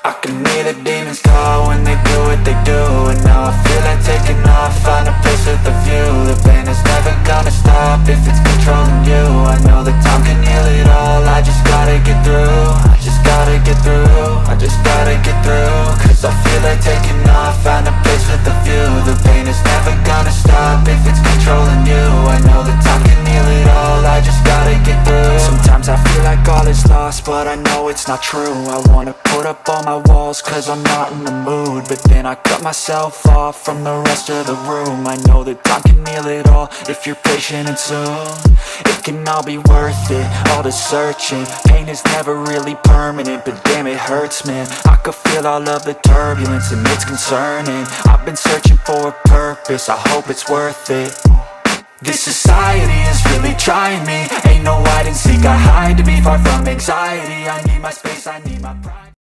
I can hear the demons call when they do what they do. And now I feel like taking off, find a place with a view. The pain is never gonna stop if it's controlling you. I know that time can heal it all, I just gotta get through. I just gotta get through, I just gotta get through. Cause I feel like taking off, find a place with a view. The pain is never gonna stop if it's controlling you. I know that time can heal it all, I just gotta get through. Sometimes I feel like all is lost, but I know it's not true. I wanna put up all my walls cause I'm not in the mood, but then I cut myself off from the rest of the room. I know that time can heal it all if you're patient and soon it can all be worth it, all the searching. Pain is never really permanent, but damn it hurts, man. I could feel all of the turbulence and it's concerning. I've been searching for a purpose, I hope it's worth it. This society is really trying me. Ain't no hide and seek, I hide to be far from anxiety. I need my space, I need my